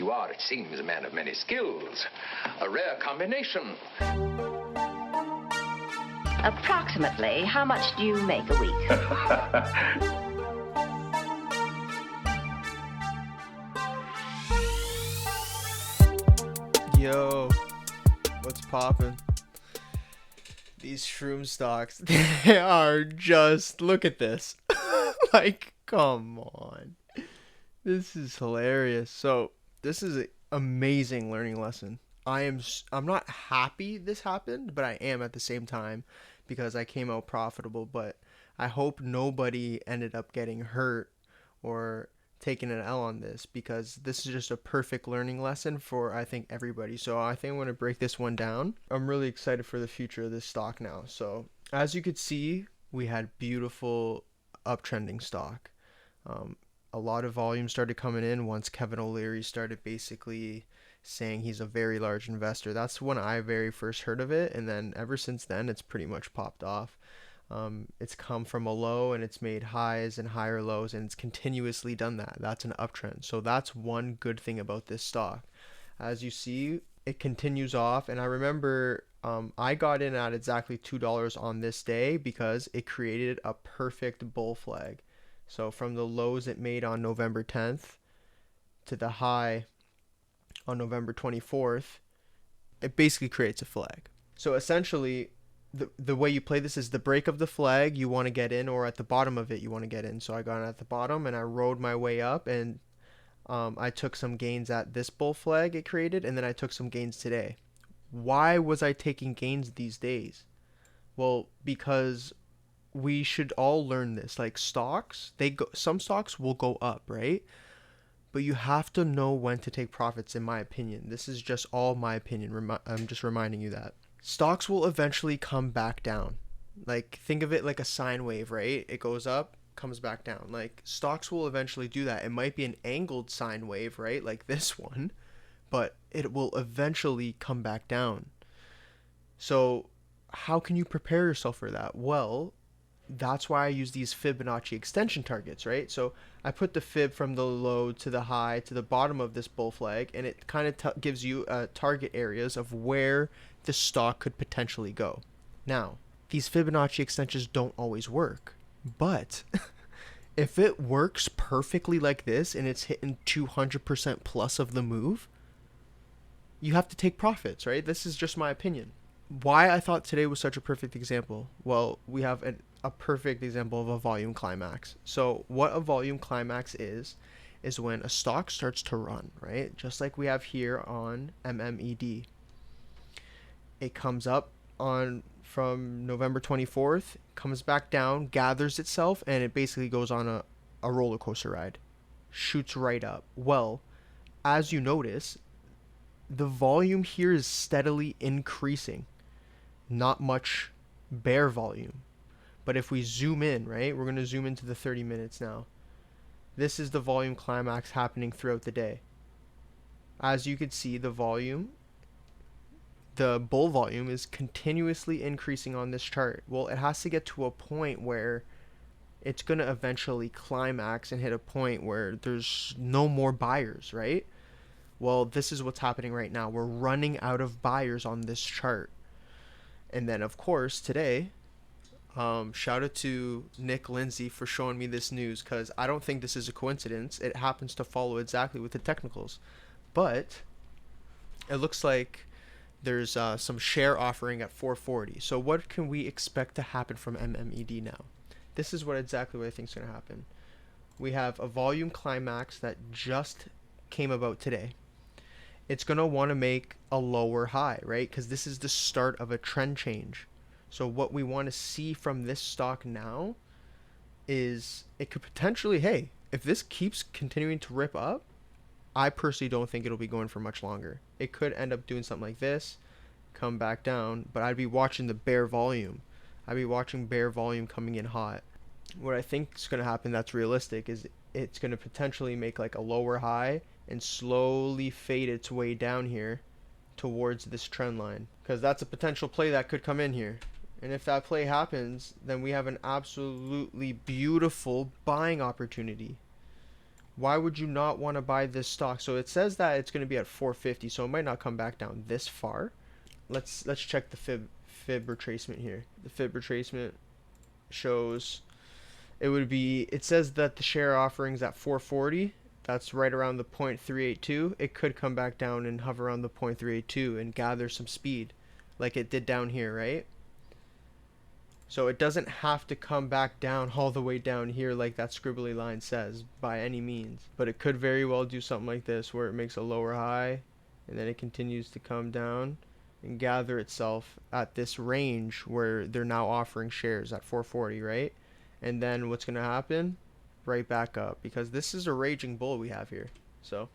You are, it seems, a man of many skills. A rare combination. Approximately, how much do you make a week? Yo, what's poppin'? These shroom stocks, they are just, look at this. Like, come on. This is hilarious. So, this is an amazing learning lesson. I'm not happy this happened, but I am at the same time because I came out profitable, but I hope nobody ended up getting hurt or taking an L on this, because this is just a perfect learning lesson for, I think, everybody. So I think I'm going to break this one down. I'm really excited for the future of this stock now. So as you could see, we had beautiful uptrending stock. A lot of volume started coming in once Kevin O'Leary started basically saying he's a very large investor. That's when I very first heard of it, and then ever since then it's pretty much popped off. It's come from a low and it's made highs and higher lows, and it's continuously done that. That's an uptrend. So that's one good thing about this stock. As you see, it continues off, and I remember I got in at exactly $2 on this day because it created a perfect bull flag. So from the lows it made on November 10th to the high on November 24th, it basically creates a flag. So essentially, the way you play this is the break of the flag you want to get in, or at the bottom of it you want to get in. So I got at the bottom and I rode my way up, and I took some gains at this bull flag it created, and then I took some gains today. Why was I taking gains these days? Well, because we should all learn this. Like stocks, some stocks will go up, right? But you have to know when to take profits, in my opinion. This is just all my opinion. I'm just reminding you that stocks will eventually come back down. Like, think of it like a sine wave, right? It goes up, comes back down. Like, stocks will eventually do that. It might be an angled sine wave, right? Like this one, but it will eventually come back down. So how can you prepare yourself for that? Well, that's why I use these Fibonacci extension targets, right? So I put the fib from the low to the high to the bottom of this bull flag, and it kind of gives you target areas of where the stock could potentially go. Now, these Fibonacci extensions don't always work, but if it works perfectly like this and it's hitting 200% plus of the move, you have to take profits, right? This is just my opinion. Why I thought today was such a perfect example? Well, we have a perfect example of a volume climax. So what a volume climax is when a stock starts to run, right? Just like we have here on MMED. It comes up from November 24th, comes back down, gathers itself, and it basically goes on a roller coaster ride. Shoots right up. Well, as you notice, the volume here is steadily increasing. Not much bear volume. But if we zoom in, right, we're going to zoom into the 30 minutes now. This is the volume climax happening throughout the day. As you can see, the bull volume is continuously increasing on this chart. Well, it has to get to a point where it's going to eventually climax and hit a point where there's no more buyers, right? Well, this is what's happening right now. We're running out of buyers on this chart. And then, of course, today, shout out to Nick Lindsay for showing me this news, because I don't think this is a coincidence. It happens to follow exactly with the technicals. But it looks like there's some share offering at 440. So what can we expect to happen from MMED now? This is exactly what I think is going to happen. We have a volume climax that just came about today. It's going to want to make a lower high, right? Because this is the start of a trend change. So what we want to see from this stock now is it could potentially, hey, if this keeps continuing to rip up, I personally don't think it'll be going for much longer. It could end up doing something like this, come back down, but I'd be watching the bear volume. I'd be watching bear volume coming in hot. What I think is going to happen that's realistic is it's going to potentially make like a lower high and slowly fade its way down here towards this trend line, because that's a potential play that could come in here. And if that play happens, then we have an absolutely beautiful buying opportunity. Why would you not want to buy this stock? So it says that it's going to be at 450, so it might not come back down this far. Let's check the fib retracement here. The fib retracement shows it says that the share offering's at 440. That's right around the 0.382. It could come back down and hover around the 0.382 and gather some speed like it did down here, right? So it doesn't have to come back down all the way down here like that scribbly line says by any means. But it could very well do something like this where it makes a lower high and then it continues to come down and gather itself at this range where they're now offering shares at 440, right? And then what's going to happen? Right back up, because this is a raging bull we have here. So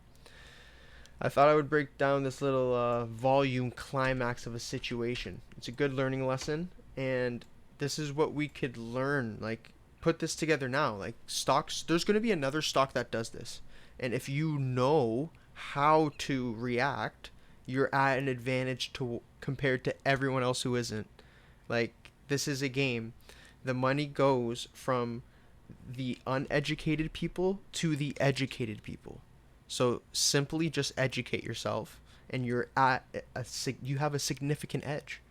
I thought I would break down this little volume climax of a situation. It's a good learning lesson, and this is what we could learn. Like, put this together now. Like, stocks, there's going to be another stock that does this, and if you know how to react, you're at an advantage to compared to everyone else who isn't. Like, this is a game. The money goes from the uneducated people to the educated people. So simply just educate yourself, and you have a significant edge.